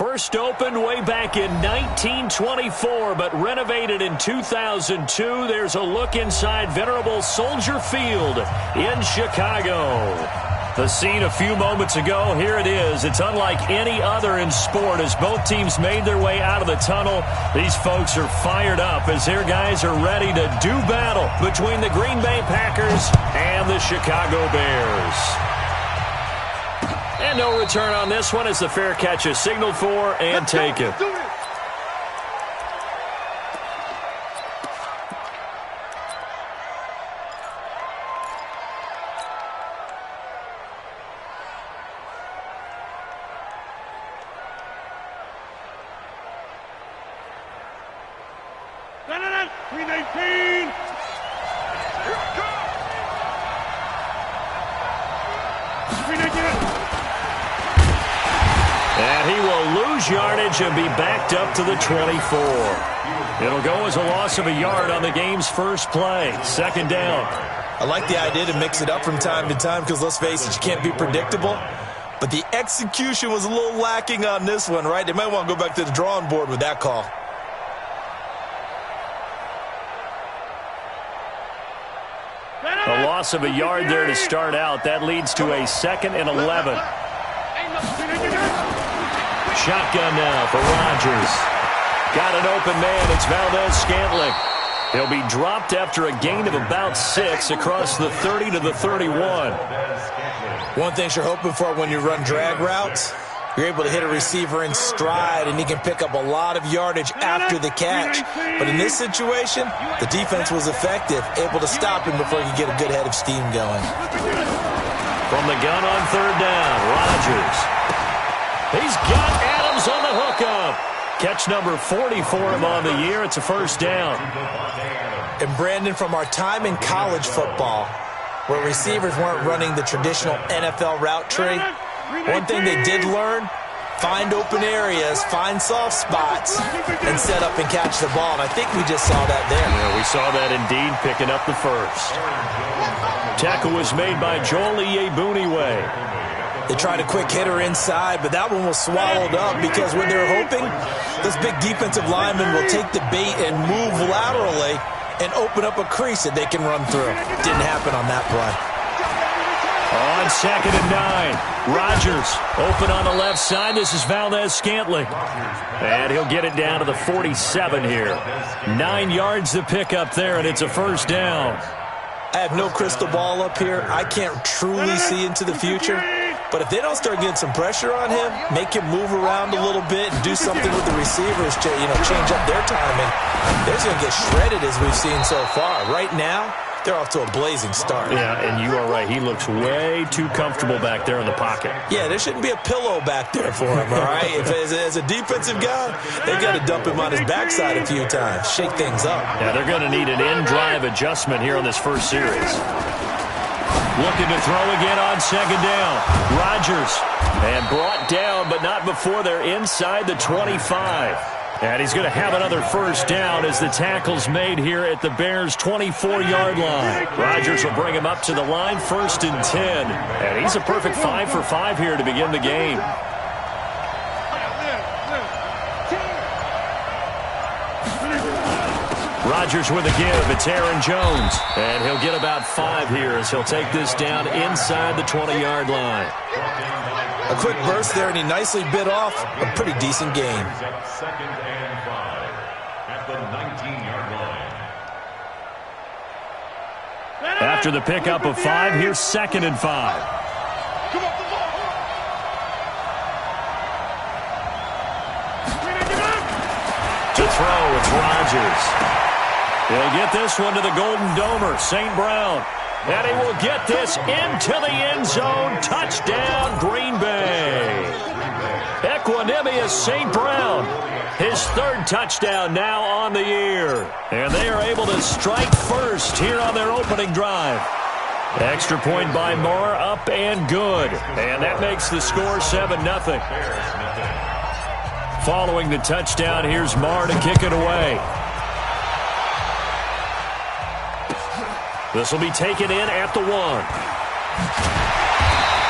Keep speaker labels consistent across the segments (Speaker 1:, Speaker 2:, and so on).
Speaker 1: First opened way back in 1924, but renovated in 2002. There's a look inside venerable Soldier Field in Chicago. The scene a few moments ago, here it is. It's unlike any other in sport as both teams made their way out of the tunnel. These folks are fired up as their guys are ready to do battle between the Green Bay Packers and the Chicago Bears. And no return on this one as the fair catch is signaled for and taken.
Speaker 2: And he will lose yardage and be backed up to the 24. It'll go as a loss of a yard on the game's first play. Second down.
Speaker 3: I like the idea to mix it up from time to time because, let's face it, you can't be predictable. But the execution was a little lacking on this one, right? They might want to go back to the drawing board with that call.
Speaker 2: A loss of a yard there to start out. That leads to a 2nd and 11. Shotgun now for Rodgers. Got an open man. It's Valdez-Scantling. He'll be dropped after a gain of about 6 across the 30 to the 31.
Speaker 3: One thing you're hoping for when you run drag routes, you're able to hit a receiver in stride, and he can pick up a lot of yardage after the catch. But in this situation, the defense was effective, able to stop him before he could get a good head of steam going.
Speaker 2: From the gun on third down, Rodgers. He's got Adams on the hookup. Catch number 40 for him on the year. It's a first down.
Speaker 3: And Brandon, from our time in college football, where receivers weren't running the traditional NFL route tree, one thing they did learn, find open areas, find soft spots, and set up and catch the ball. And I think we just saw that there.
Speaker 2: Yeah, we saw that indeed, picking up the first. Tackle was made by Joel Iyiegbuniwe.
Speaker 3: They tried a quick hitter inside, but that one was swallowed up because when they're hoping, those big defensive linemen will take the bait and move laterally and open up a crease that they can run through. Didn't happen on that play.
Speaker 2: On 2nd and 9, Rodgers open on the left side. This is Valdez-Scantling. And he'll get it down to the 47 here. 9 yards to pick up there, and it's a first down.
Speaker 3: I have no crystal ball up here. I can't truly see into the future. But if they don't start getting some pressure on him, make him move around a little bit and do something with the receivers to, change up their timing, they're going to get shredded as we've seen so far. Right now, they're off to a blazing start.
Speaker 2: Yeah, and you are right. He looks way too comfortable back there in the pocket.
Speaker 3: Yeah, there shouldn't be a pillow back there for him, all right? As a defensive guy, they've got to dump him on his backside a few times, shake things up.
Speaker 2: Yeah, they're going to need an in-drive adjustment here on this first series. Looking to throw again on 2nd down. Rodgers. And brought down, but not before they're inside the 25. And he's going to have another first down as the tackle's made here at the Bears' 24-yard line. Rodgers will bring him up to the line, 1st and 10. And he's a perfect 5 for 5 here to begin the game. Rodgers with a give. It's Aaron Jones. And he'll get about 5 here as he'll take this down inside the 20-yard line.
Speaker 3: A quick burst there, and he nicely bit off a pretty decent gain.
Speaker 4: 2nd and 5 at the 19-yard line.
Speaker 2: After the pickup of 5, here's 2nd and 5. To throw, it's Rodgers. He'll get this one to the Golden Domer, St. Brown. And he will get this into the end zone. Touchdown, Green Bay. Equanimous St. Brown. His 3rd touchdown now on the year. And they are able to strike first here on their opening drive. Extra point by Moore, up and good. And that makes the score 7-0. Following the touchdown, here's Marr to kick it away. This will be taken in at the 1.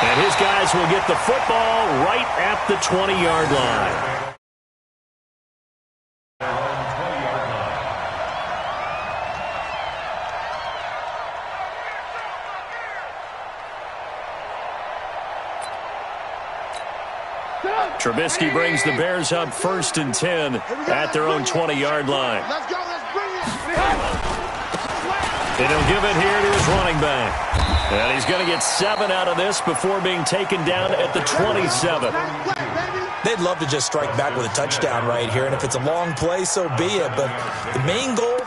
Speaker 1: And his guys will get the football right at the 20-yard line. Trubisky brings the Bears up 1st and 10 at their own 20-yard line.
Speaker 5: Let's go. Let's bring it.
Speaker 1: And he'll give it here to his running back. And he's going to get 7 out of this before being taken down at the 27.
Speaker 3: They'd love to just strike back with a touchdown right here, and if it's a long play, so be it. But the main goal,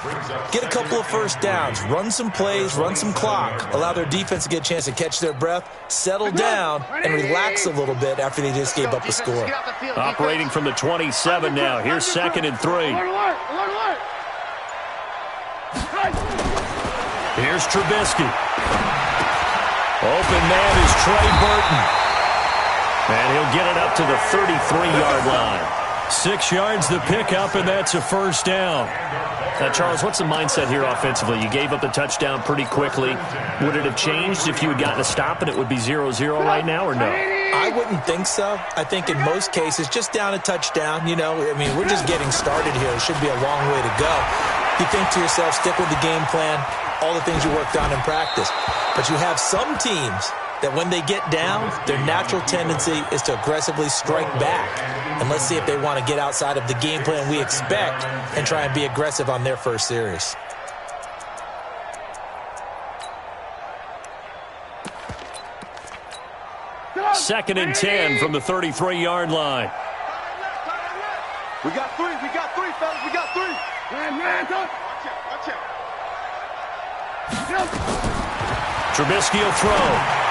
Speaker 3: get a couple of first downs, run some plays, run some clock, allow their defense to get a chance to catch their breath, settle down, and relax a little bit after they just gave up a score.
Speaker 1: Operating from the 27 now. Here's 2nd and 3. Here's Trubisky. Open man is Trey Burton. And he'll get it up to the 33-yard line. 6 yards the pickup, and that's a first down. Now, Charles, what's the mindset here offensively? You gave up the touchdown pretty quickly. Would it have changed if you had gotten a stop and it would be 0-0 right now, or no?
Speaker 3: I wouldn't think so. I think in most cases, just down a touchdown, we're just getting started here. It should be a long way to go. You think to yourself, stick with the game plan, all the things you worked on in practice. But you have some teams that when they get down, their natural tendency is to aggressively strike back. And let's see if they want to get outside of the game plan we expect and try and be aggressive on their first series.
Speaker 1: Second and 10 from the 33-yard line.
Speaker 5: We got 3. We got 3, fellas. We got 3. Man, watch out.
Speaker 1: Trubisky will throw.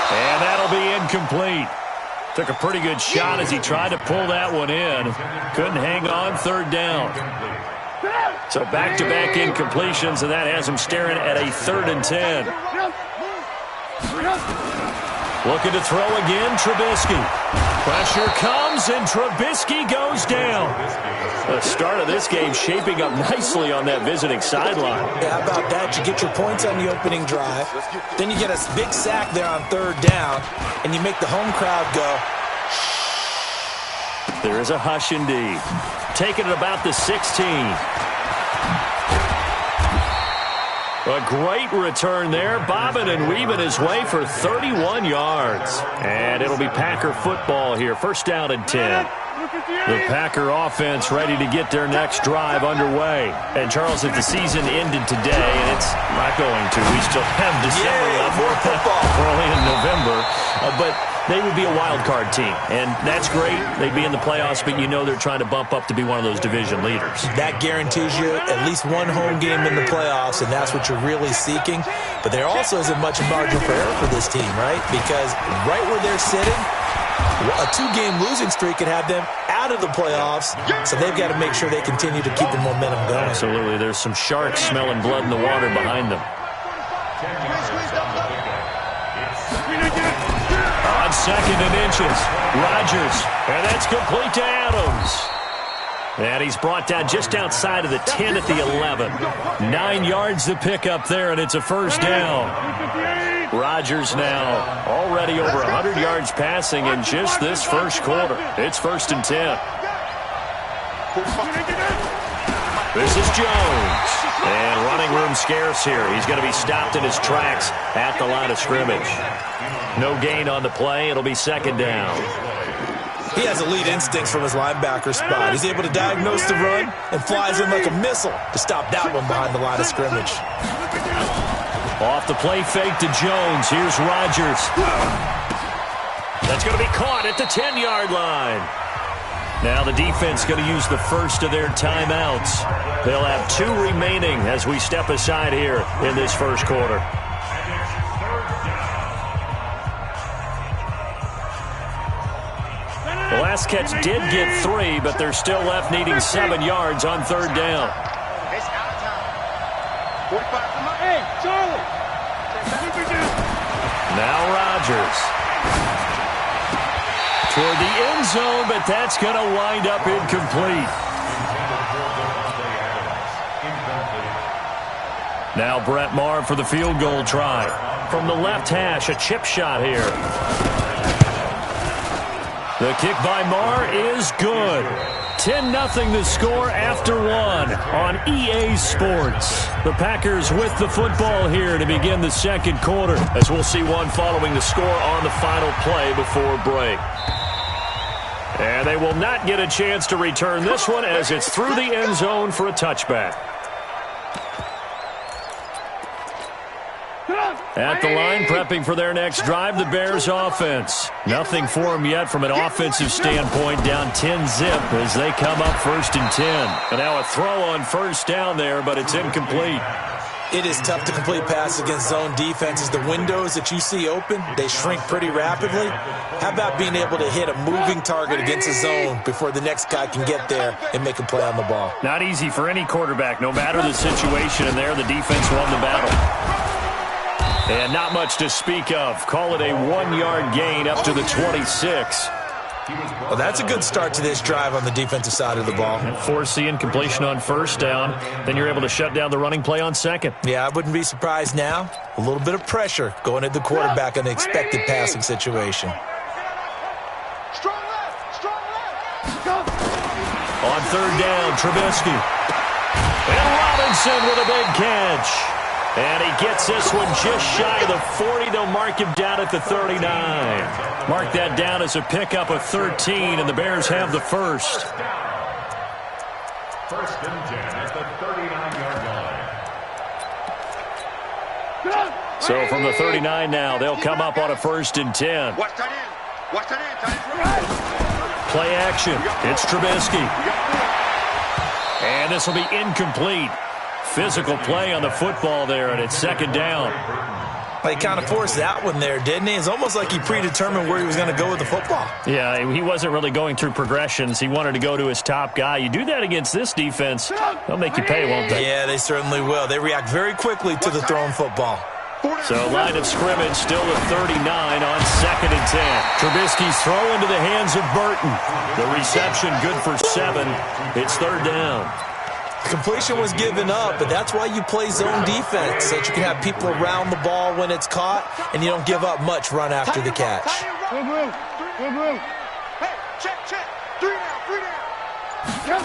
Speaker 1: And that'll be incomplete. Took a pretty good shot as he tried to pull that one in. Couldn't hang on, 3rd down. So back-to-back incompletions, and that has him staring at a 3rd and 10. Looking to throw again, Trubisky. Pressure comes, and Trubisky goes down. The start of this game shaping up nicely on that visiting sideline.
Speaker 3: Yeah, how about that? You get your points on the opening drive. Then you get a big sack there on 3rd down, and you make the home crowd go.
Speaker 1: There is a hush indeed. Taking it about the 16. A great return there, bobbing and weaving his way for 31 yards. And it'll be Packer football here, 1st down and 10. The Packer offense ready to get their next drive underway. And, Charles, if the season ended today, and it's not going to, we still have December left.
Speaker 3: More football.
Speaker 1: Early in November. But they would be a wild card team, and that's great. They'd be in the playoffs, but you know they're trying to bump up to be one of those division leaders.
Speaker 3: That guarantees you at least one home game in the playoffs, and that's what you're really seeking. But there also isn't much margin for error for this team, right? Because right where they're sitting, a 2-game losing streak could have them out of the playoffs, so they've got to make sure they continue to keep the momentum going.
Speaker 1: Absolutely. There's some sharks smelling blood in the water behind them. On 2nd and inches, Rodgers, and that's complete to Adams. And he's brought down just outside of the 10 at the 11. 9 yards to pick up there, and it's a first down. Rodgers now already over 100 yards passing in just this first quarter. It's 1st and 10. This is Jones. And running room scarce here. He's going to be stopped in his tracks at the line of scrimmage. No gain on the play. It'll be 2nd down.
Speaker 3: He has elite instincts from his linebacker spot. He's able to diagnose the run and flies in like a missile to stop that one behind the line of scrimmage.
Speaker 1: Off the play fake to Jones. Here's Rodgers. That's going to be caught at the 10-yard line. Now the defense going to use the first of their timeouts. They'll have 2 remaining as we step aside here in this first quarter. The last catch did get 3, but they're still left needing 7 yards on 3rd down. Now Rodgers. Toward the end zone, but that's going to wind up incomplete. Now Brett Maher for the field goal try. from the left hash. A chip shot here. The kick by Marr is good. 10-0 the score after one on EA Sports. The Packers with the football here to begin the second quarter, as we'll see one following the score on the final play before break. And they will not get a chance to return this one as it's through the end zone for a touchback. At the line, prepping for their next drive, the Bears offense. Nothing for them yet from an offensive standpoint, down 10-zip as they come up 1st and 10. And now a throw on first down there, but it's incomplete.
Speaker 3: It is tough to complete passes against zone defenses. The windows that you see open, they shrink pretty rapidly. How about being able to hit a moving target against a zone before the next guy can get there and make a play on the ball?
Speaker 1: Not easy for any quarterback, no matter the situation, and there the defense won the battle. And not much to speak of. Call it a 1-yard gain up to the 26.
Speaker 3: Well, that's a good start to this drive on the defensive side of the ball.
Speaker 1: Force the incompletion on first down. Then you're able to shut down the running play on second.
Speaker 3: Yeah, I wouldn't be surprised now. A little bit of pressure going at the quarterback in an expected passing situation.
Speaker 5: Strong left.
Speaker 1: On third down, Trubisky. And Robinson with a big catch. And he gets this one just shy of the 40. They'll mark him down at the 39. Mark that down as a pickup of 13, and the Bears have the first.
Speaker 4: 1st and 10 at the 39-yard line.
Speaker 1: So from the 39 now, they'll come up on a 1st and 10.
Speaker 5: Watch that in.
Speaker 1: Play action. It's Trubisky. And this will be incomplete. Physical play on the football there, and it's 2nd down.
Speaker 3: Well, he kind of forced that one there, didn't he? It's almost like he predetermined where he was going to go with the football.
Speaker 1: Yeah, he wasn't really going through progressions. He wanted to go to his top guy. You do that against this defense, they'll make you pay, won't they?
Speaker 3: Yeah, they certainly will. They react very quickly to the thrown football.
Speaker 1: So line of scrimmage still at 39 on 2nd and 10. Trubisky's throw into the hands of Burton. The reception good for 7. It's 3rd down.
Speaker 3: Completion was given up, but that's why you play zone defense, so that you can have people around the ball when it's caught, and you don't give up much run after the catch.
Speaker 5: Good move. Hey, check. 3 down.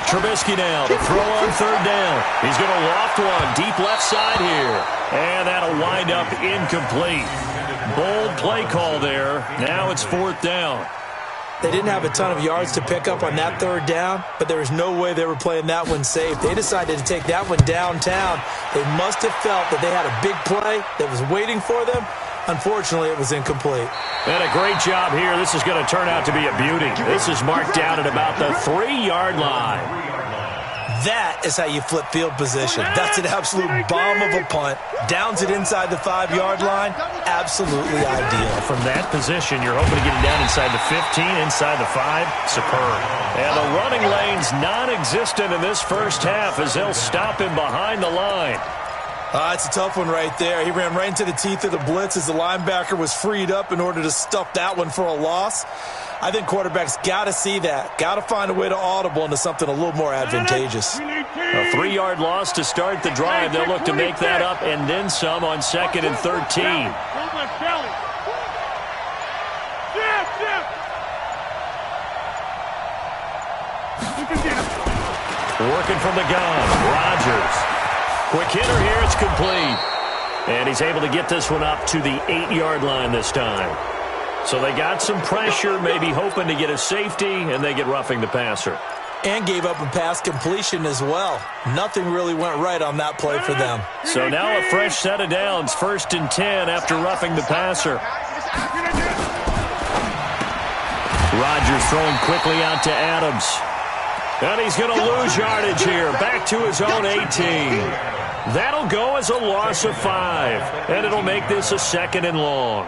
Speaker 1: Trubisky now to throw on 3rd down. He's going to loft one deep left side here. And that'll wind up incomplete. Bold play call there. Now it's 4th down.
Speaker 3: They didn't have a ton of yards to pick up on that 3rd down, but there was no way they were playing that one safe. They decided to take that one downtown. They must have felt that they had a big play that was waiting for them. Unfortunately, it was incomplete.
Speaker 1: And a great job here. This is going to turn out to be a beauty. This is marked down at about the 3-yard line.
Speaker 3: That is how you flip field position. That's an absolute bomb of a punt. Downs it inside the 5-yard line. Absolutely ideal.
Speaker 1: From that position, you're hoping to get it down inside the 15, inside the 5. Superb. And the running lane's non-existent in this first half as they'll stop him behind the line.
Speaker 3: It's a tough one right there. He ran right into the teeth of the blitz as the linebacker was freed up in order to stuff that one for a loss. I think quarterbacks got to see that. Got to find a way to audible into something a little more advantageous.
Speaker 1: A 3-yard loss to start the drive. They'll look to make that up and then some on 2nd and 13. Working from the gun, Rodgers. Quick hitter here, it's complete. And he's able to get this one up to the 8-yard line this time. So they got some pressure, maybe hoping to get a safety, and they get roughing the passer.
Speaker 3: And gave up a pass completion as well. Nothing really went right on that play for them.
Speaker 1: So now a fresh set of downs, 1st and 10 after roughing the passer. Rodgers throwing quickly out to Adams. And he's going to lose yardage here, back to his own 18. That'll go as a loss of 5, and it'll make this a 2nd and long.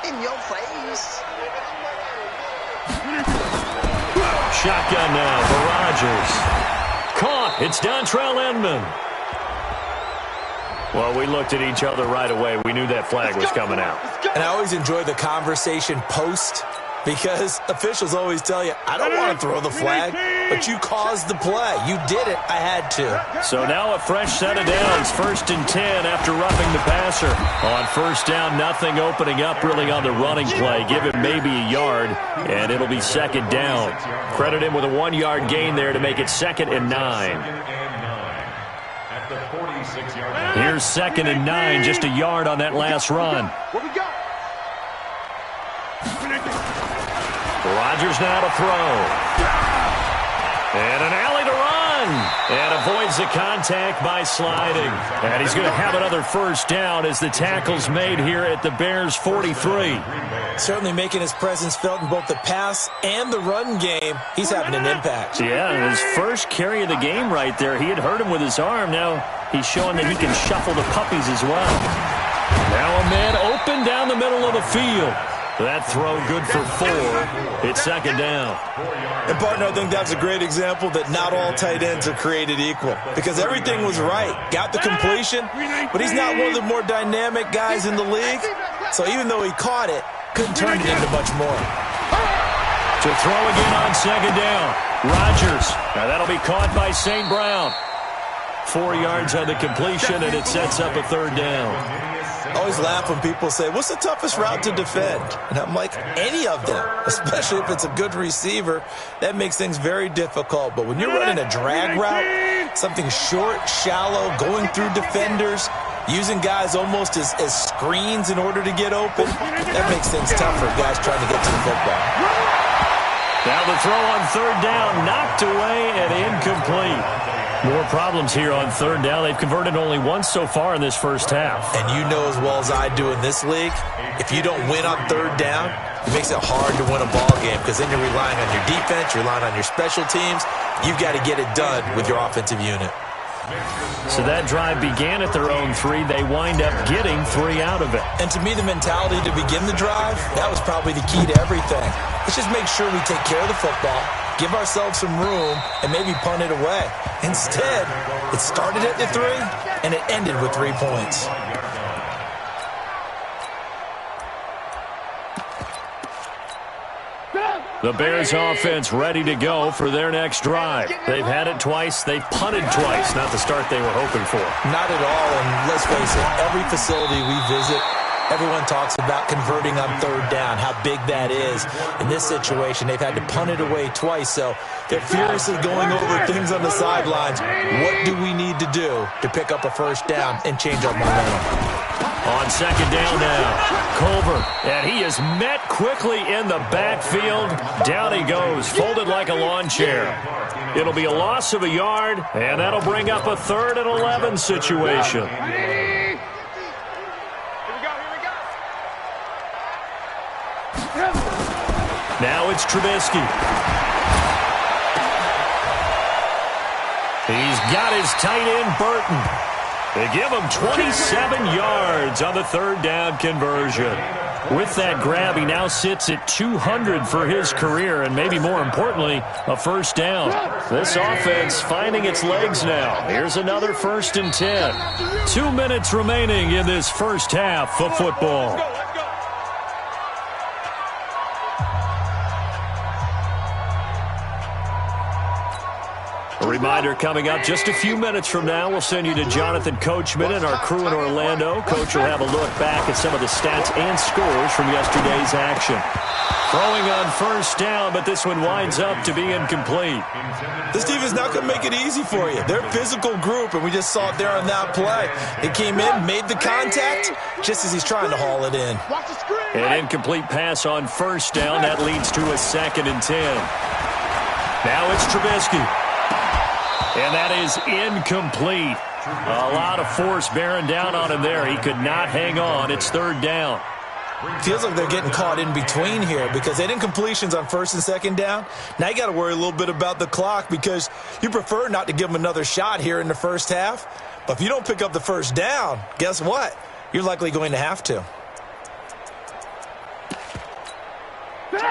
Speaker 6: In your face.
Speaker 1: Shotgun now for Rodgers. Caught. It's Dontrell Inman. Well, we looked at each other right away. We knew that flag was coming out.
Speaker 3: And I always enjoy the conversation post because officials always tell you, I don't want to throw the flag, but you caused the play. You did it. I had to.
Speaker 1: So now a fresh set of downs. 1st and 10 after roughing the passer. On 1st down, nothing opening up really on the running play. Give him maybe a yard, and it'll be 2nd down. Credit him with a 1-yard gain there to make it 2nd and 9. Here's 2nd and 9, just a yard on that last run.
Speaker 5: What we got?
Speaker 1: Rodgers now to throw. And an alley to run. And avoids the contact by sliding. And he's going to have another 1st down as the tackle's made here at the Bears' 43.
Speaker 3: Certainly making his presence felt in both the pass and the run game. He's having an impact.
Speaker 1: Yeah, his first carry of the game right there. He had hurt him with his arm. Now he's showing that he can shuffle the puppies as well. Now a man open down the middle of the field. That throw good for 4. It's 2nd down.
Speaker 3: And, partner, I think that's a great example that not all tight ends are created equal, because everything was right. Got the completion, but he's not one of the more dynamic guys in the league. So even though he caught it, couldn't turn it into much more.
Speaker 1: To throw again on 2nd down. Rodgers. Now that'll be caught by St. Brown. 4 yards on the completion, and it sets up a 3rd down.
Speaker 3: I always laugh when people say, what's the toughest route to defend? And I'm like, any of them, especially if it's a good receiver. That makes things very difficult. But when you're running a drag route, something short, shallow, going through defenders, using guys almost as screens in order to get open, that makes things tough for guys trying to get to the football.
Speaker 1: Now the throw on 3rd down, knocked away and incomplete. More problems here on 3rd down. They've converted only once so far in this first half.
Speaker 3: And you know as well as I do in this league, if you don't win on 3rd down, it makes it hard to win a ball game, because then you're relying on your defense, you're relying on your special teams. You've got to get it done with your offensive unit.
Speaker 1: So that drive began at their own 3. They wind up getting 3 out of it.
Speaker 3: And to me, the mentality to begin the drive, that was probably the key to everything. Let's just make sure we take care of the football, give ourselves some room, and maybe punt it away. Instead, it started at the 3, and it ended with 3 points.
Speaker 1: The Bears offense ready to go for their next drive. They've had it twice. They've punted twice. Not the start they were hoping for.
Speaker 3: Not at all, and let's face it, every facility we visit, everyone talks about converting on 3rd down, how big that is. In this situation, they've had to punt it away twice, so they're furiously going over things on the sidelines. What do we need to do to pick up a 1st down and change our momentum?
Speaker 1: On 2nd down now, Culver, and he is met quickly in the backfield. Down he goes, folded like a lawn chair. It'll be a loss of a yard, and that'll bring up a 3rd and 11 situation. Now it's Trubisky. He's got his tight end, Burton. They give him 27 yards on the 3rd down conversion. With that grab, he now sits at 200 for his career, and maybe more importantly, a 1st down. This offense finding its legs now. Here's another 1st and 10. 2 minutes remaining in this first half of football. A reminder coming up just a few minutes from now, we'll send you to Jonathan Coachman and our crew in Orlando. Coach will have a look back at some of the stats and scores from yesterday's action. Throwing on 1st down, but this one winds up to be incomplete.
Speaker 3: This defense not going to make it easy for you. They're a physical group, and we just saw it there on that play. It came in, made the contact, just as he's trying to haul it in.
Speaker 1: An incomplete pass on 1st down. That leads to a 2nd and 10. Now it's Trubisky. And that is incomplete. A lot of force bearing down on him there. He could not hang on. It's 3rd down.
Speaker 3: Feels like they're getting caught in between here because they didn't incompletions on 1st and 2nd down. Now you got to worry a little bit about the clock because you prefer not to give them another shot here in the first half. But if you don't pick up the 1st down, guess what? You're likely going to have to.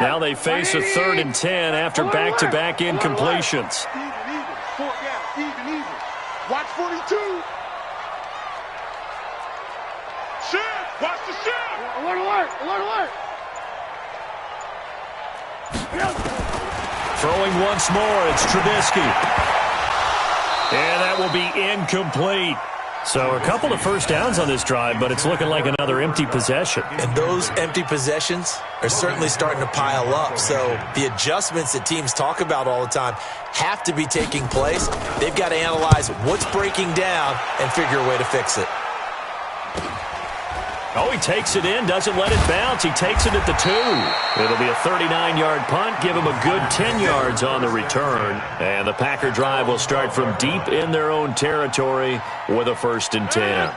Speaker 1: Now they face a 3rd and 10 after back-to-back incompletions.
Speaker 5: Even. Watch 42. Shift. Watch the shift. Alert.
Speaker 1: Throwing once more, it's Trubisky. And that will be incomplete. So a couple of first downs on this drive, but it's looking like another empty possession.
Speaker 3: And those empty possessions are certainly starting to pile up. So the adjustments that teams talk about all the time have to be taking place. They've got to analyze what's breaking down and figure a way to fix it.
Speaker 1: Oh, he takes it in, doesn't let it bounce. He takes it at the 2. It'll be a 39-yard punt, give him a good 10 yards on the return. And the Packer drive will start from deep in their own territory with a 1st and 10.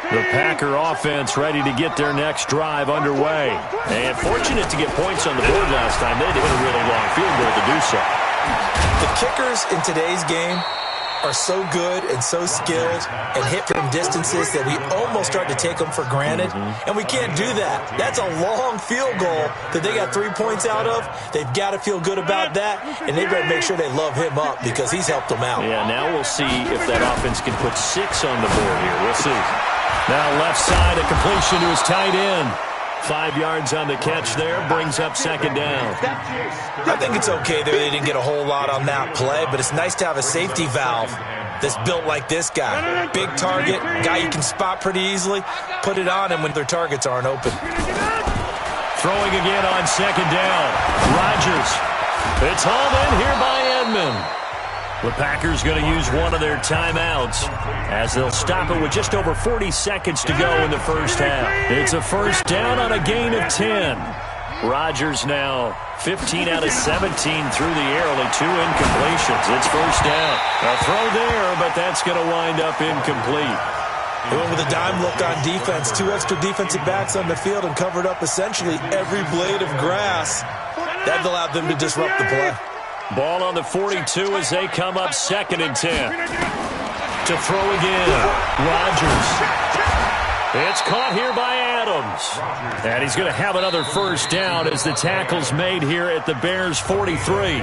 Speaker 1: The Packer offense ready to get their next drive underway. And fortunate to get points on the board last time. They had to hit a really long field goal to do so.
Speaker 3: The kickers in today's game are so good and so skilled and hit from distances that we almost start to take them for granted. And we can't do that. That's a long field goal that they got 3 points out of. They've got to feel good about that, and they better make sure they love him up because he's helped them out.
Speaker 1: Yeah, now we'll see if that offense can put 6 on the board here. We'll see. Now left side, a completion to his tight end. 5 yards on the catch there, brings up 2nd down.
Speaker 3: I think it's okay there. They didn't get a whole lot on that play, but it's nice to have a safety valve that's built like this guy. Big target, guy you can spot pretty easily. Put it on him when their targets aren't open.
Speaker 1: Throwing again on 2nd down. Rodgers. It's hauled in here by Edmond. The Packers going to use one of their timeouts as they'll stop it with just over 40 seconds to go in the first half. It's a 1st down on a gain of 10. Rodgers now 15 out of 17 through the air, only 2 incompletions. It's 1st down. A throw there, but that's going to wind up incomplete.
Speaker 3: They went with a dime look on defense. 2 extra defensive backs on the field and covered up essentially every blade of grass. That allowed them to disrupt the play.
Speaker 1: Ball on the 42 as they come up 2nd and 10. To throw again. Rodgers. It's caught here by Adams. And he's going to have another 1st down as the tackle's made here at the Bears' 43.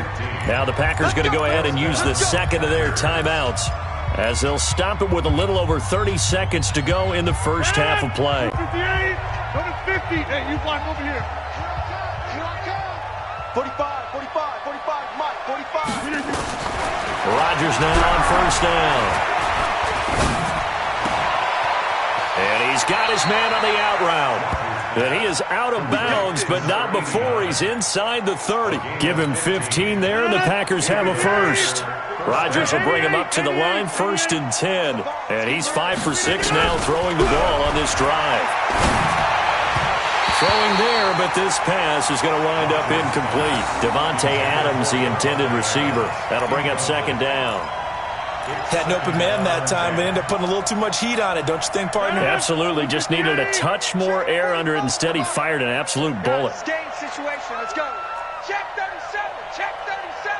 Speaker 1: Now the Packers going to go ahead and use the 2nd of their timeouts as they'll stop it with a little over 30 seconds to go in the first half of play.
Speaker 5: 58, go to 50. Hey, you block over here. 45, 45, 45, Mike, 45.
Speaker 1: Rodgers now on 1st down. And he's got his man on the out route. And he is out of bounds, but not before he's inside the 30. Give him 15 there, and the Packers have a 1st. Rodgers will bring him up to the line, 1st and 10. And he's 5 for 6 now throwing the ball on this drive. Throwing there, but this pass is going to wind up incomplete. Devontae Adams, the intended receiver. That'll bring up 2nd down.
Speaker 3: Had an open man that time, but ended up putting a little too much heat on it, don't you think, partner?
Speaker 1: Absolutely. Just needed a touch more air under it. Instead, he fired an absolute bullet.
Speaker 6: Game situation. Let's go. Check 37. Check 37.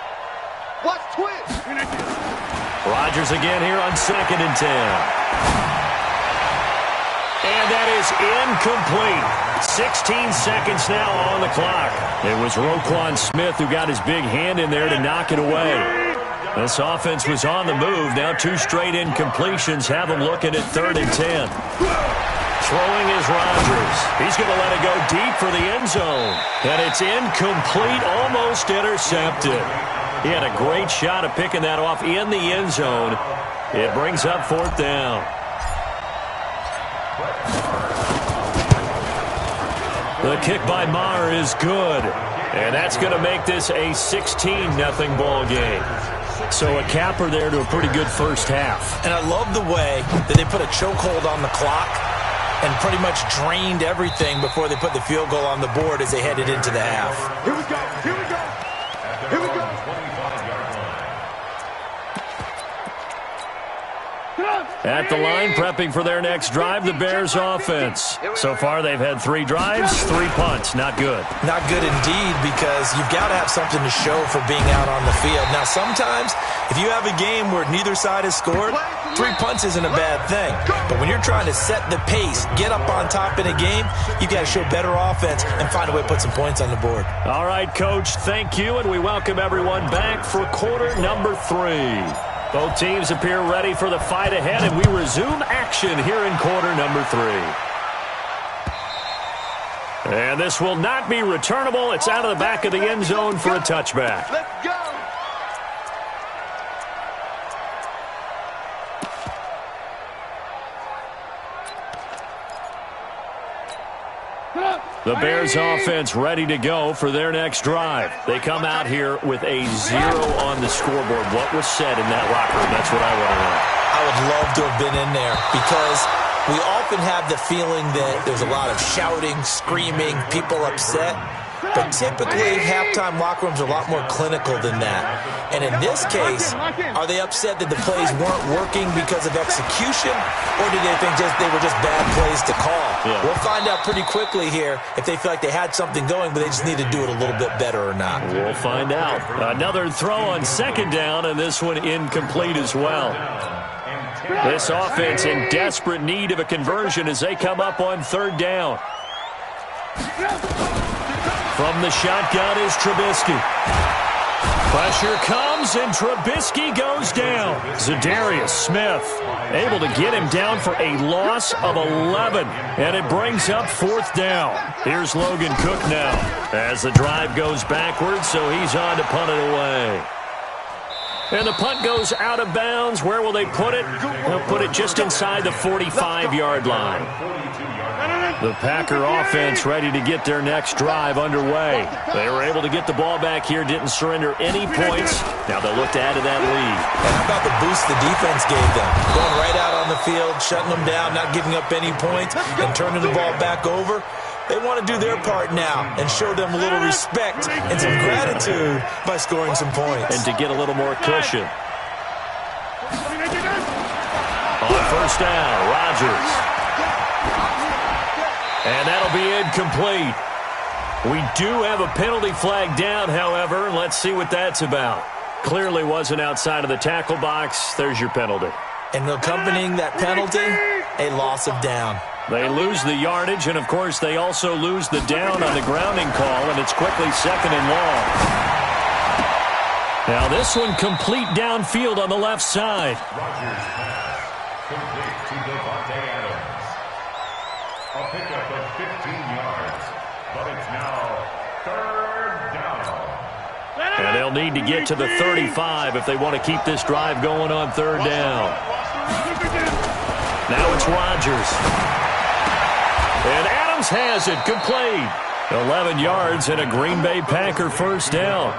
Speaker 5: Watch twitch.
Speaker 1: Rodgers again here on 2nd and 10. And that is incomplete. 16 seconds now on the clock. It was Roquan Smith who got his big hand in there to knock it away. This offense was on the move. Now 2 straight incompletions have them looking at 3rd and 10. Throwing is Rodgers. He's going to let it go deep for the end zone. And it's incomplete, almost intercepted. He had a great shot at picking that off in the end zone. It brings up 4th down. The kick by Maher is good. And that's going to make this a 16-0 ball game. So a capper there to a pretty good first half.
Speaker 3: And I love the way that they put a chokehold on the clock and pretty much drained everything before they put the field goal on the board as they headed into the half.
Speaker 5: Here we go. Here we go. Here we go.
Speaker 1: At the line, prepping for their next drive, the Bears offense. So far, they've had 3 drives, 3 punts. Not good.
Speaker 3: Not good indeed, because you've got to have something to show for being out on the field. Now, sometimes, if you have a game where neither side has scored, 3 punts isn't a bad thing. But when you're trying to set the pace, get up on top in a game, you got to show better offense and find a way to put some points on the board.
Speaker 1: All right, Coach, thank you, and we welcome everyone back for quarter number 3. Both teams appear ready for the fight ahead, and we resume action here in quarter number 3. And this will not be returnable. It's out of the back of the end zone for a touchback.
Speaker 6: Let's go.
Speaker 1: The Bears offense ready to go for their next drive. They come out here with a 0 on the scoreboard. What was said in that locker room? That's what I want to know.
Speaker 3: I would love to have been in there because we often have the feeling that there's a lot of shouting, screaming, people upset. But typically, halftime locker rooms are a lot more clinical than that. And in this case, are they upset that the plays weren't working because of execution, or did they think they were just bad plays to call? Yeah. We'll find out pretty quickly here if they feel like they had something going, but they just need to do it a little bit better or not.
Speaker 1: We'll find out. Another throw on second down, and this one incomplete as well. This offense in desperate need of a conversion as they come up on third down. From the shotgun is Trubisky. Pressure comes, and Trubisky goes down. Zadarius Smith able to get him down for a loss of 11, and it brings up fourth down. Here's Logan Cook now as the drive goes backwards, so he's on to punt it away. And the punt goes out of bounds. Where will they put it? They'll put it just inside the 45-yard line. The Packer offense ready to get their next drive underway. They were able to get the ball back here, didn't surrender any points. Now they'll look to add to that lead.
Speaker 3: And how about the boost the defense gave them? Going right out on the field, shutting them down, not giving up any points, and turning the ball back over. They want to do their part now and show them a little respect and some gratitude by scoring some points.
Speaker 1: And to get a little more cushion. On first down, Rodgers. And that'll be incomplete. We do have a penalty flag down, however. Let's see what that's about. Clearly wasn't outside of the tackle box. There's your penalty.
Speaker 3: And accompanying that penalty, a loss of down.
Speaker 1: They lose the yardage, and, of course, they also lose the down on the grounding call, and it's quickly second and long. Now this one complete downfield on the left side.
Speaker 4: Rodgers pass complete to Devontae Adams. A pickup of 15 yards, but it's now third down.
Speaker 1: And they'll need to get to the 35 if they want to keep this drive going on third down. Now it's Rodgers. And Adams has it complete. 11 yards and a Green Bay Packer first down.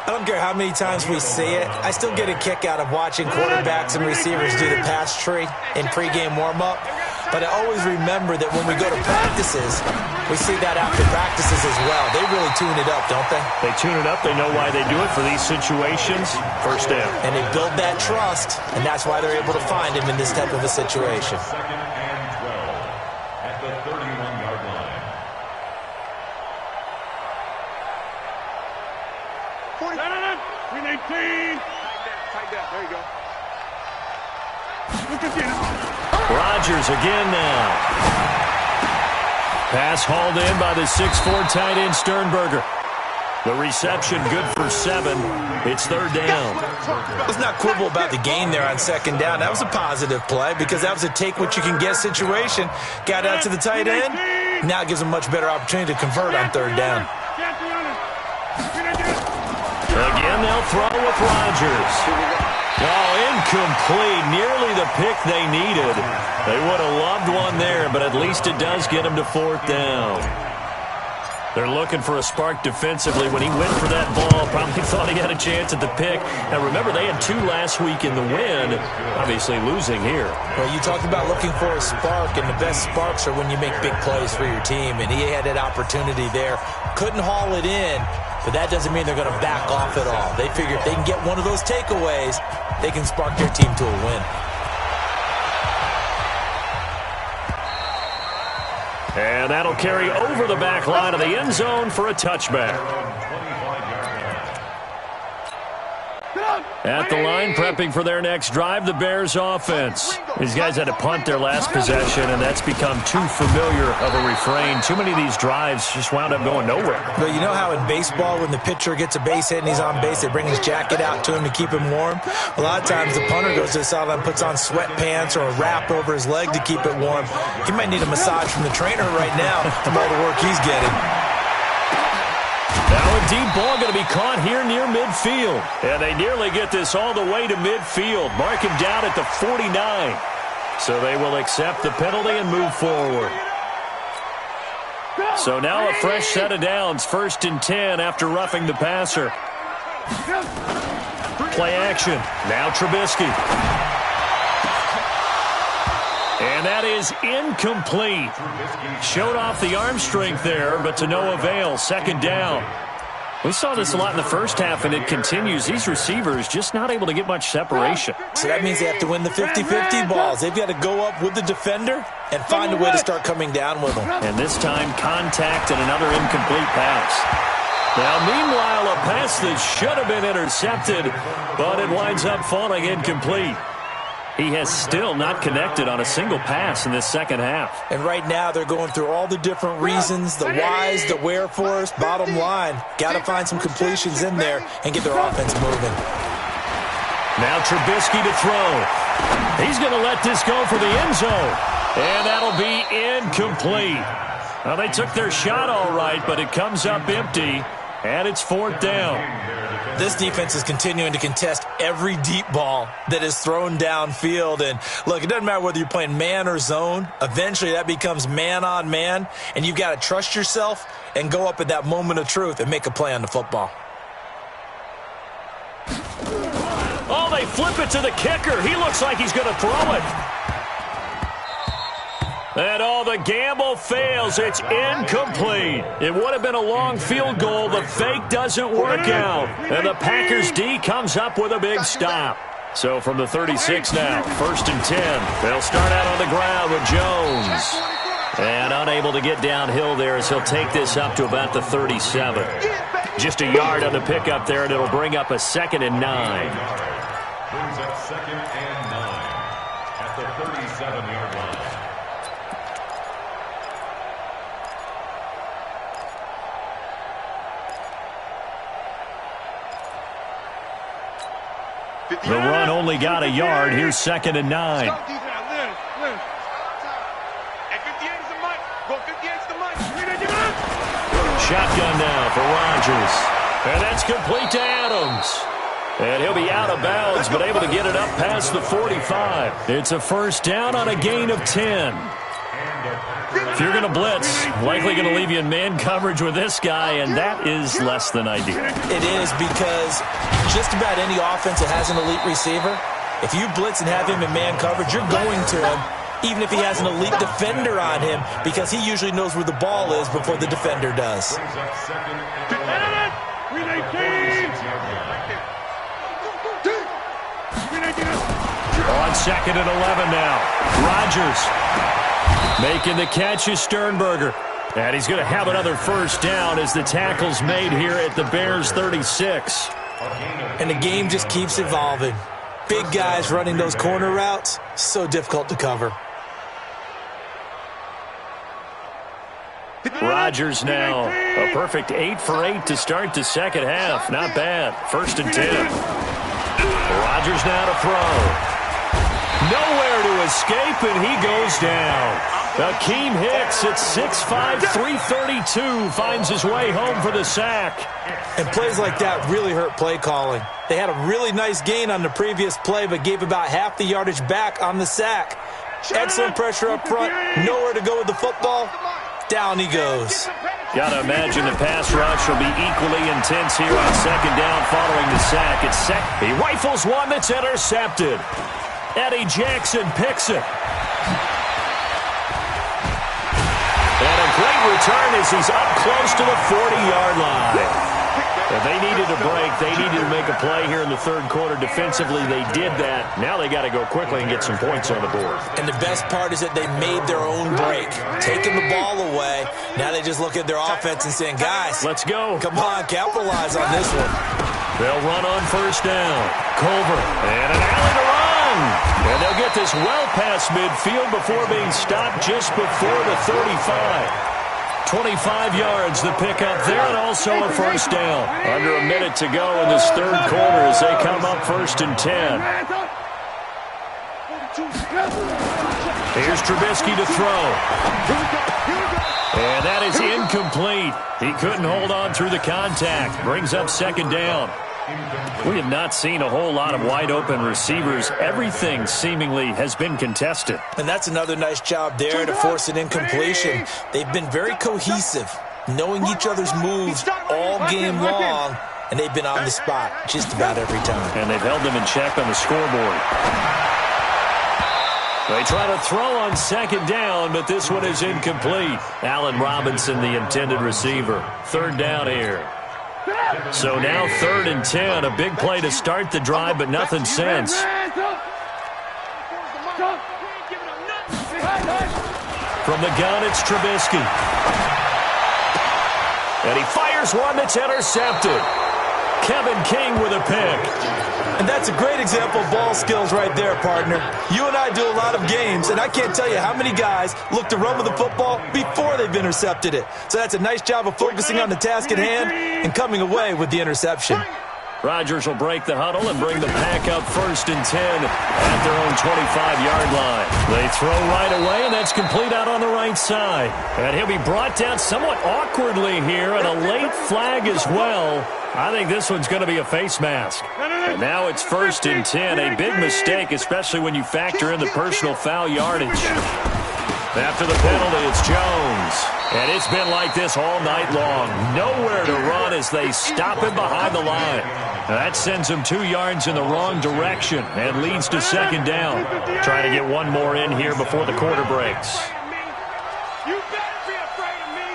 Speaker 3: I don't care how many times we see it. I still get a kick out of watching quarterbacks and receivers do the pass tree in pregame warm-up. But I always remember that when we go to practices, we see that after practices as well. They really tune it up, don't they?
Speaker 1: They tune it up. They know why they do it for these situations. First down.
Speaker 3: And they build that trust, and that's why they're able to find him in this type of a situation.
Speaker 4: Second and 12 at the 31-yard line.
Speaker 6: 18. Tight down. There you go.
Speaker 1: Rodgers again now. Pass hauled in by the 6'4" tight end Sternberger. The reception good for 7. It's third down.
Speaker 3: Let's not quibble about the gain there on second down. That was a positive play because that was a take-what-you-can-get situation. Got out to the tight end. Now it gives them a much better opportunity to convert on third down.
Speaker 1: Again, they'll throw with Rodgers. Oh, incomplete. Nearly the pick they needed. They would have loved one there, but at least it does get them to fourth down. They're looking for a spark defensively. When he went for that ball, probably thought he had a chance at the pick. Now, remember, they had 2 last week in the win, obviously losing here.
Speaker 3: Well, you talked about looking for a spark, and the best sparks are when you make big plays for your team, and he had that opportunity there. Couldn't haul it in, but that doesn't mean they're going to back off at all. They figure if they can get one of those takeaways, they can spark their team to a win.
Speaker 1: And that'll carry over the back line of the end zone for a touchback. At the line, prepping for their next drive, the Bears offense. These guys had to punt their last possession, and that's become too familiar of a refrain. Too many of these drives just wound up going nowhere.
Speaker 3: But you know how in baseball, when the pitcher gets a base hit and he's on base, they bring his jacket out to him to keep him warm? A lot of times the punter goes to the sideline, puts on sweatpants or a wrap over his leg to keep it warm. He might need a massage from the trainer right now from all the work he's getting.
Speaker 1: Now a deep ball going to be caught here near midfield. And they nearly get this all the way to midfield. Mark him down at the 49. So they will accept the penalty and move forward. So now a fresh set of downs. 1st and 10 after roughing the passer. Play action. Now Trubisky. And that is incomplete. Showed off the arm strength there, but to no avail. 2nd down. We saw this a lot in the first half, and it continues. These receivers just not able to get much separation.
Speaker 3: So that means they have to win the 50-50 balls. They've got to go up with the defender and find a way to start coming down with them.
Speaker 1: And this time, contact and another incomplete pass. Now, meanwhile, a pass that should have been intercepted, but it winds up falling incomplete. He has still not connected on a single pass in this second half.
Speaker 3: And right now they're going through all the different reasons, the whys, the wherefores. Bottom line, got to find some completions in there and get their offense moving.
Speaker 1: Now Trubisky to throw. He's going to let this go for the end zone. And that'll be incomplete. Well, they took their shot all right, but it comes up empty, and it's 4th down.
Speaker 3: This defense is continuing to contest every deep ball that is thrown downfield. And look, it doesn't matter whether you're playing man or zone. Eventually that becomes man on man, and you've got to trust yourself and go up at that moment of truth and make a play on the football.
Speaker 1: Oh, they flip it to the kicker. He looks like he's going to throw it. And all the gamble fails. It's incomplete. It would have been a long field goal. The fake doesn't work out. And the Packers D comes up with a big stop. So from the 36 now, 1st and 10. They'll start out on the ground with Jones. And unable to get downhill there as he'll take this up to about the 37. Just a yard on the pickup there, and it'll bring up a 2nd and 9.
Speaker 4: Brings up 2nd and 9 at the 37-yard line.
Speaker 1: The run only got a yard. Here's 2nd and 9. Shotgun now for Rodgers. And that's complete to Adams. And he'll be out of bounds, but able to get it up past the 45. It's a 1st down on a gain of 10. If you're going to blitz, likely going to leave you in man coverage with this guy, and that is less than ideal.
Speaker 3: It is, because just about any offense that has an elite receiver, if you blitz and have him in man coverage, you're going to him, even if he has an elite defender on him, because he usually knows where the ball is before the defender does.
Speaker 1: On 2nd and 11 now. Rodgers making the catch is Sternberger. And he's going to have another 1st down as the tackle's made here at the Bears 36.
Speaker 3: And the game just keeps evolving. Big guys running those corner routes, so difficult to cover.
Speaker 1: Rodgers now, a perfect 8 for 8 to start the second half. Not bad. 1st and 10. Rodgers now to throw. Nowhere to escape, and he goes down. Akeem Hicks at 6'5", 332 finds his way home for the sack.
Speaker 3: And plays like that really hurt play calling. They had a really nice gain on the previous play, but gave about half the yardage back on the sack. Excellent pressure up front. Nowhere to go with the football. Down he goes.
Speaker 1: Got to imagine the pass rush will be equally intense here on 2nd down following the sack. It's he rifles one that's intercepted. Eddie Jackson picks it. And a great return as he's up close to the 40-yard line. If they needed a break, they needed to make a play here in the 3rd quarter. Defensively, they did that. Now they got to go quickly and get some points on the board.
Speaker 3: And the best part is that they made their own break, taking the ball away. Now they just look at their offense and saying, guys,
Speaker 1: let's go.
Speaker 3: Come on, capitalize on this one.
Speaker 1: They'll run on 1st down. Culver, and an alley to run. And they'll get this well past midfield before being stopped just before the 35. 25 yards the pickup there, and also a first down. Under a minute to go in this third quarter as they come up 1st and 10. Here's Trubisky to throw. And that is incomplete. He couldn't hold on through the contact. Brings up 2nd down. We have not seen a whole lot of wide-open receivers. Everything seemingly has been contested.
Speaker 3: And that's another nice job there to force an incompletion. They've been very cohesive, knowing each other's moves all game long, and they've been on the spot just about every time.
Speaker 1: And they've held them in check on the scoreboard. They try to throw on 2nd down, but this one is incomplete. Allen Robinson, the intended receiver. 3rd down here. So now 3rd and 10. A big play to start the drive, but nothing since. From the gun, it's Trubisky. And he fires one that's intercepted. Kevin King with a pick.
Speaker 3: And that's a great example of ball skills right there, partner. You and I do a lot of games, and I can't tell you how many guys look to run with the football before they've intercepted it. So that's a nice job of focusing on the task at hand and coming away with the interception.
Speaker 1: Rodgers will break the huddle and bring the pack up 1st and 10 at their own 25-yard line. They throw right away, and that's complete out on the right side. And he'll be brought down somewhat awkwardly here, and a late flag as well. I think this one's going to be a face mask. And now it's 1st and 10. A big mistake, especially when you factor in the personal foul yardage. After the penalty, it's Jones. And it's been like this all night long. Nowhere to run as they stop him behind the line. That sends him 2 yards in the wrong direction and leads to 2nd down. Trying to get one more in here before the quarter breaks.
Speaker 6: You better be afraid of me.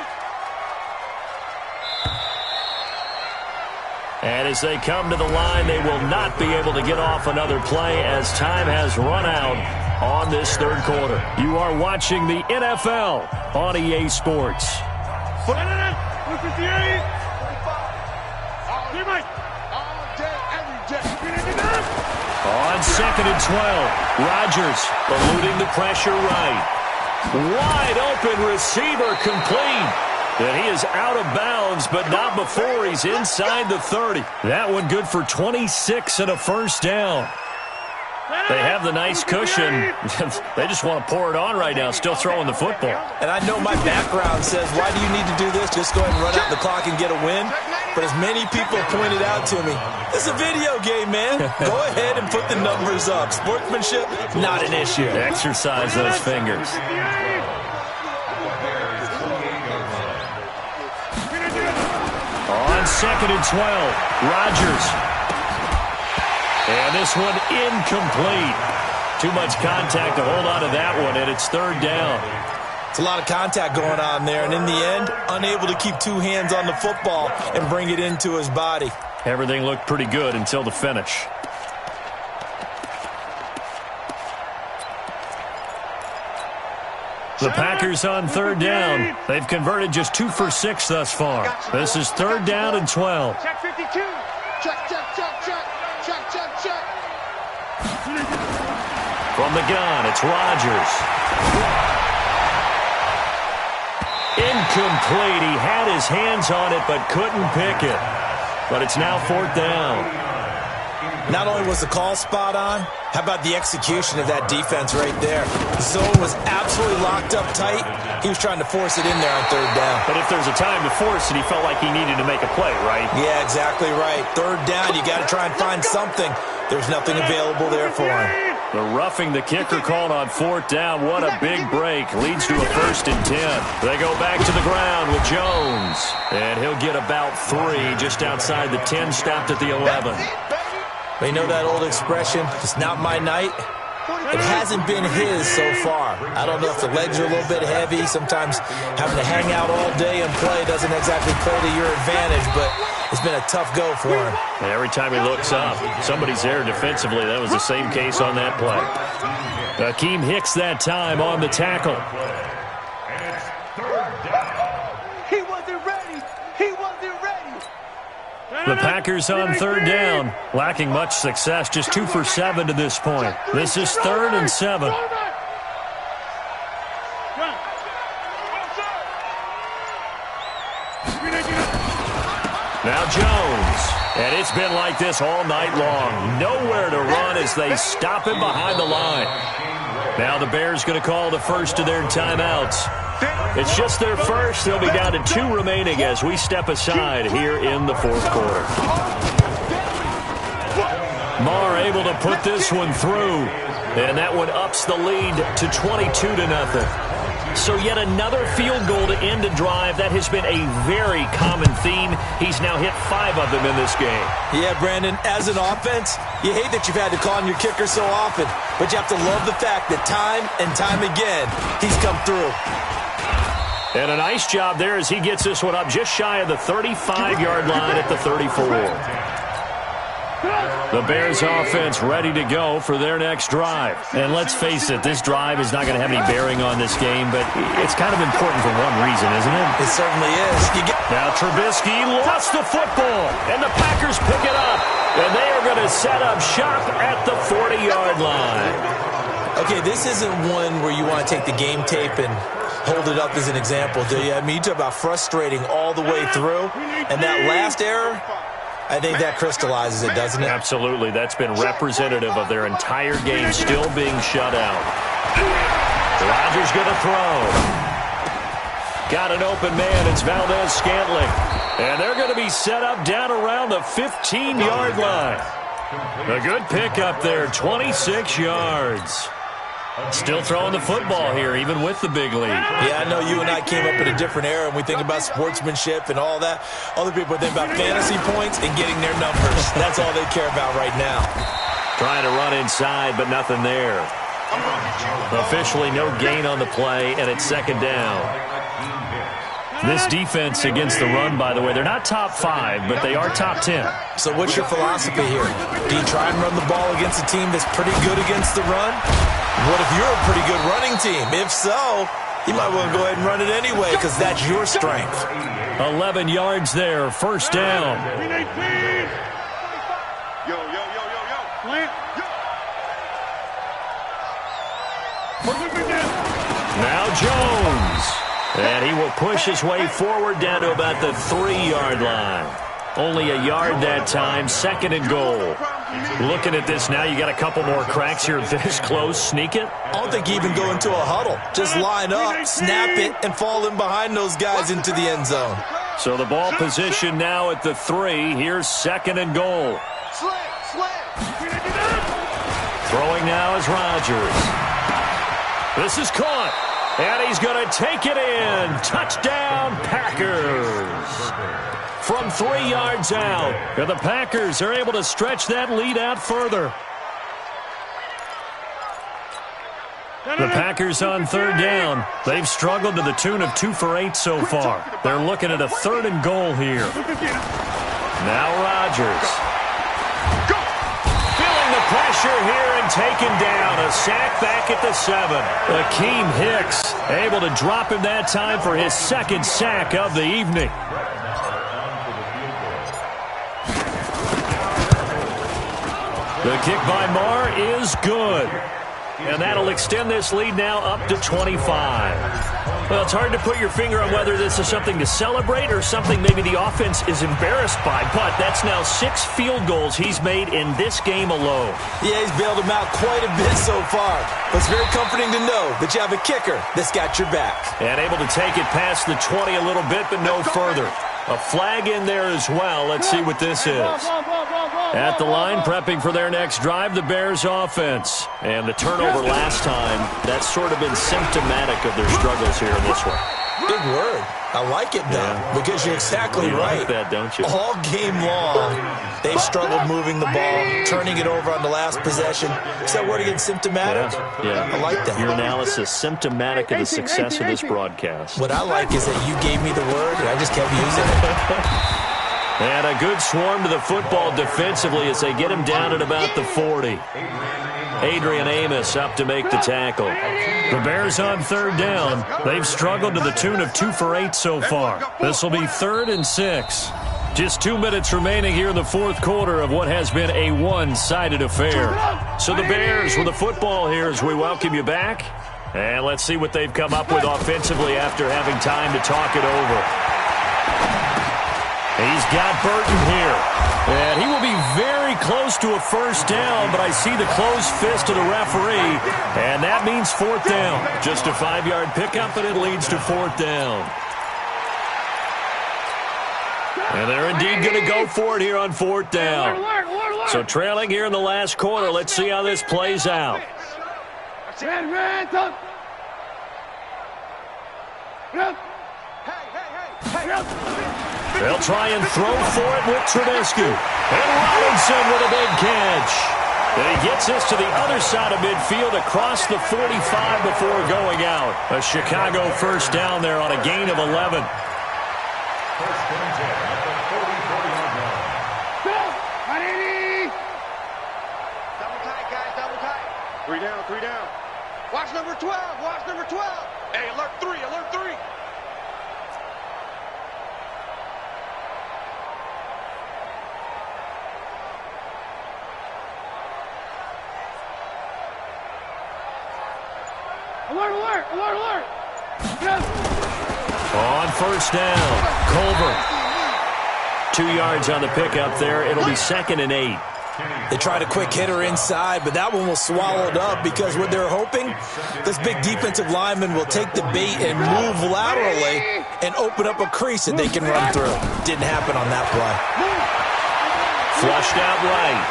Speaker 1: And as they come to the line, they will not be able to get off another play as time has run out on this third quarter. You are watching the NFL on EA Sports. On 2nd and 12, Rodgers eluding the pressure right. Wide open receiver complete. And he is out of bounds, but not before he's inside the 30. That one good for 26 and a first down. They have the nice cushion. They just want to pour it on right now, still throwing the football.
Speaker 3: And I know my background says, why do you need to do this? Just go ahead and run out the clock and get a win. But as many people pointed out to me, it's a video game, man. Go ahead and put the numbers up. Sportsmanship, not an issue.
Speaker 1: Exercise those fingers. On 2nd and 12, Rodgers. And this one incomplete. Too much contact to hold on to that one, and it's 3rd down.
Speaker 3: It's a lot of contact going on there, and in the end, unable to keep 2 hands on the football and bring it into his body.
Speaker 1: Everything looked pretty good until the finish. The Packers on 3rd down. They've converted just 2 for 6 thus far. This is 3rd down and 12.
Speaker 6: Check 52. Check, check, check, check. Check, check, check.
Speaker 1: From the gun, it's Rodgers. Incomplete. He had his hands on it but couldn't pick it. But it's now 4th down.
Speaker 3: Not only was the call spot on, how about the execution of that defense right there? The zone was absolutely locked up tight. He was trying to force it in there on 3rd down.
Speaker 1: But if there's a time to force it, he felt like he needed to make a play, right?
Speaker 3: Yeah, exactly right. 3rd down, you got to try and find something. There's nothing available there for him.
Speaker 1: The roughing the kicker called on 4th down. What a big break. Leads to a 1st and 10. They go back to the ground with Jones. And he'll get about 3 just outside the 10, stopped at the 11.
Speaker 3: You know that old expression, it's not my night? It hasn't been his so far. I don't know if the legs are a little bit heavy. Sometimes having to hang out all day and play doesn't exactly play to your advantage, but it's been a tough go for him.
Speaker 1: And every time he looks up, somebody's there defensively. That was the same case on that play. Akeem Hicks that time on the tackle.
Speaker 6: He wasn't ready. He wasn't ready.
Speaker 1: The Packers on third down, lacking much success, just 2 for 7 to this point. This is 3rd and 7. Now Jones, and it's been like this all night long. Nowhere to run as they stop him behind the line. Now the Bears going to call the first of their timeouts. It's just their first. They'll be down to 2 remaining as we step aside here in the 4th quarter. Marr able to put this one through, and that one ups the lead to 22-0. So yet another field goal to end a drive. That has been a very common theme. He's now hit 5 of them in this game. Yeah, Brandon, as an offense, you hate that you've had to call on your kicker so often, but you have to love the fact that time and time again, he's come through. And a nice job there as he gets this one up just shy of the 35-yard line at the 34. The Bears offense ready to go for their next drive. And let's face it, this drive is not going to have any bearing on this game, but it's kind of important for one reason, isn't it? It certainly is. Now Trubisky lost the football, and the Packers pick it up. And they are going to set up shop at the 40-yard line. Okay, this isn't one where you want to take the game tape and hold it up as an example, do you? I mean, you talk about frustrating all the way through, and that last error, I think that crystallizes it, doesn't it? Absolutely. That's been representative of their entire game still being shut out. Rodgers going to throw. Got an open man. It's Valdez-Scantling. And they're going to be set up down around the 15-yard line. A good pickup there, 26 yards. Still throwing the football here, even with the big lead. Yeah, I know you and I came up in a different era, and we think about sportsmanship and all that. Other people think about fantasy points and getting their numbers. That's all they care about right now. Trying to run inside, but nothing there. Officially no gain on the play, and it's 2nd down. This defense against the run, by the way, they're not top 5, but they are top 10. So what's your philosophy here? Do you try and run the ball against a team that's pretty good against the run? What if you're a pretty good running team? If so, you might want to go ahead and run it anyway because that's your strength. 11 yards there, 1st down. Now Jones. And he will push his way forward down to about the 3-yard line. Only a yard that time, 2nd and goal. Looking at this now, you got a couple more cracks here this close. Sneak it? I don't think you even go into a huddle. Just line up, snap it, and fall in behind those guys into the end zone. So the ball position now at the 3. Here's 2nd and goal. Throwing now is Rodgers. This is caught. And he's going to take it in. Touchdown, Packers. From 3 yards out. And the Packers are able to stretch that lead out further. The Packers on 3rd down. They've struggled to the tune of 2 for 8 so far. They're looking at a 3rd and goal here. Now Rodgers. Feeling the pressure here and taken down. A sack back at the 7. Akeem Hicks able to drop him that time for his 2nd sack of the evening. The kick by Marr is good. And that'll extend this lead now up to 25. Well, it's hard to put your finger on whether this is something to celebrate or something maybe the offense is embarrassed by. But that's now 6 field goals he's made in this game alone. Yeah, he's bailed them out quite a bit so far. But it's very comforting to know that you have a kicker that's got your back. And able to take it past the 20 a little bit, but no further. A flag in there as well. Let's see what this is. At the line, prepping for their next drive, the Bears offense. And the turnover last time, that's sort of been symptomatic of their struggles here in this one. Big word. I like it, though, because you're exactly right. Like that, don't you? All game long, they've struggled moving the ball, turning it over on the last possession. Is that word again, symptomatic? Yeah. I like that. Your analysis, symptomatic of the success of this broadcast. What I like is that you gave me the word, and I just kept using it. And a good swarm to the football defensively as they get him down at about the 40. Adrian Amos up to make the tackle. The Bears on 3rd down. They've struggled to the tune of 2 for 8 so far. This will be 3rd and 6. Just 2 minutes remaining here in the fourth quarter of what has been a one-sided affair. So the Bears with the football here as we welcome you back. And let's see what they've come up with offensively after having time to talk it over. He's got Burton here. And he will be very close to a first down, but I see the closed fist of the referee, and that means fourth down. Just a 5-yard pickup, and it leads to fourth down. And they're indeed going to go for it here on fourth down. So trailing here in the last quarter, let's see how this plays out. They'll try and throw for it with Trubisky. And Robinson with a big catch. And he gets this to the other side of midfield across the 45 before going out. A Chicago first down there on a gain of 11.
Speaker 4: First and 10 at the 40-yard line.
Speaker 6: Double tight, guys, double tight. 3 down, 3 down. Watch number 12, watch number 12. Hey, alert 3, alert 3.
Speaker 5: Alert, alert, alert, alert.
Speaker 1: On first down, Culver. 2 yards on the pickup there. It'll be 2nd and 8.
Speaker 3: They tried a quick hitter inside, but that one was swallowed up because what they're hoping, this big defensive lineman will take the bait and move laterally and open up a crease that they can run through. Didn't happen on that play.
Speaker 1: Flushed out right.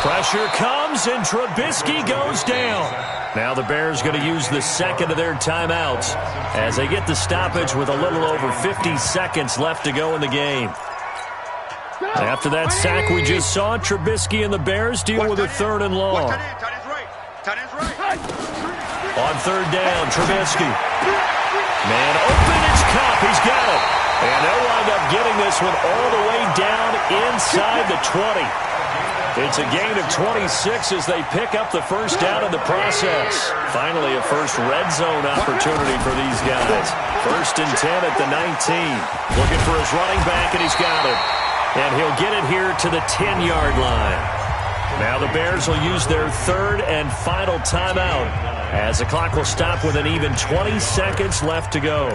Speaker 1: Pressure comes, and Trubisky goes down. Now the Bears going to use the second of their timeouts as they get the stoppage with a little over 50 seconds left to go in the game. After that sack we just saw, Trubisky and the Bears deal with a 3rd and long.
Speaker 6: Tight end's right. Tight end's right.
Speaker 1: On 3rd down, Trubisky. Man open, it's Cup. He's got it. And they'll wind up getting this one all the way down inside the 20. It's a gain of 26 as they pick up the first down in the process. Finally, a first red zone opportunity for these guys. 1st and 10 at the 19. Looking for his running back, and he's got it. And he'll get it here to the 10-yard line. Now the Bears will use their 3rd and final timeout as the clock will stop with an even 20 seconds left to go.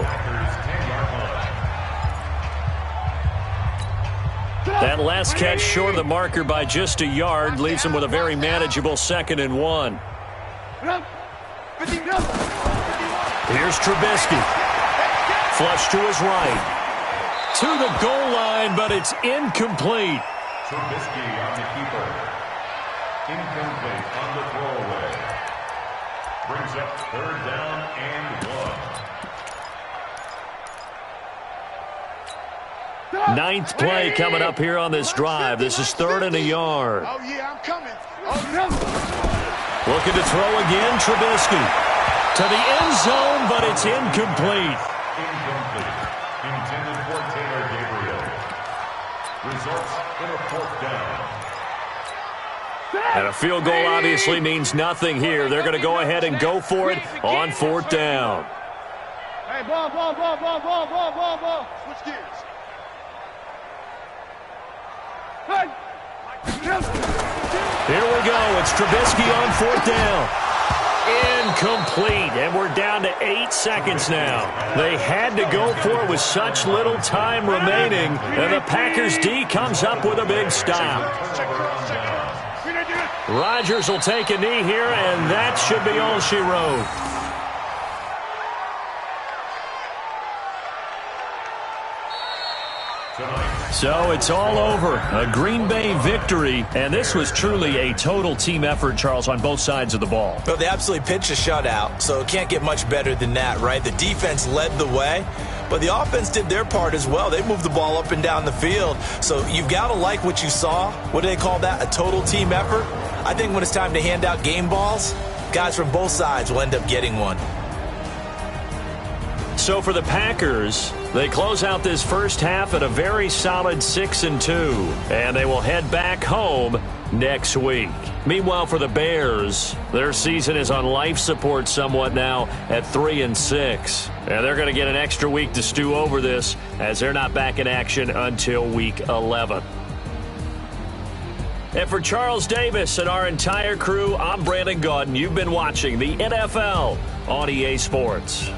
Speaker 1: That last catch short of the marker by just a yard leaves him with a very manageable 2nd and 1. Here's Trubisky. Flush to his right. To the goal line, but it's incomplete.
Speaker 4: Trubisky on the keeper. Incomplete on the throwaway. Brings up 3rd down and 1.
Speaker 1: Ninth play coming up here on this drive. This is 3rd and a yard.
Speaker 6: Oh, yeah, I'm coming. Oh,
Speaker 1: Looking to throw again, Trubisky. To the end zone, but it's incomplete.
Speaker 4: Incomplete. Intended for Taylor Gabriel. Results in a 4th down.
Speaker 1: And a field goal obviously means nothing here. They're going to go ahead and go for it on 4th down.
Speaker 5: Hey, ball.
Speaker 6: switch gears.
Speaker 5: Hey.
Speaker 1: Here we go. It's Trubisky on 4th down. Incomplete, and we're down to 8 seconds now. They had to go for it with such little time remaining, and the Packers D comes up with a big stop. Rodgers will take a knee here, and that should be all she wrote. So it's all over. A Green Bay victory, and this was truly a total team effort, Charles, on both sides of the ball.
Speaker 3: Well, they absolutely pitched a shutout, so it can't get much better than that, right? The defense led the way, but the offense did their part as well. They moved the ball up and down the field, so you've got to like what you saw. What do they call that? A total team effort? I think when it's time to hand out game balls, guys from both sides will end up getting one.
Speaker 1: So for the Packers, they close out this first half at a very solid 6-2, and they will head back home next week. Meanwhile, for the Bears, their season is on life support somewhat now at 3-6. And they're going to get an extra week to stew over this as they're not back in action until Week 11. And for Charles Davis and our entire crew, I'm Brandon Gaudin. You've been watching the NFL on EA Sports.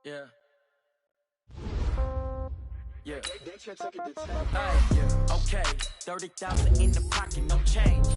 Speaker 7: Yeah. Yeah. Yeah. Okay. 30,000 in the pocket, no change.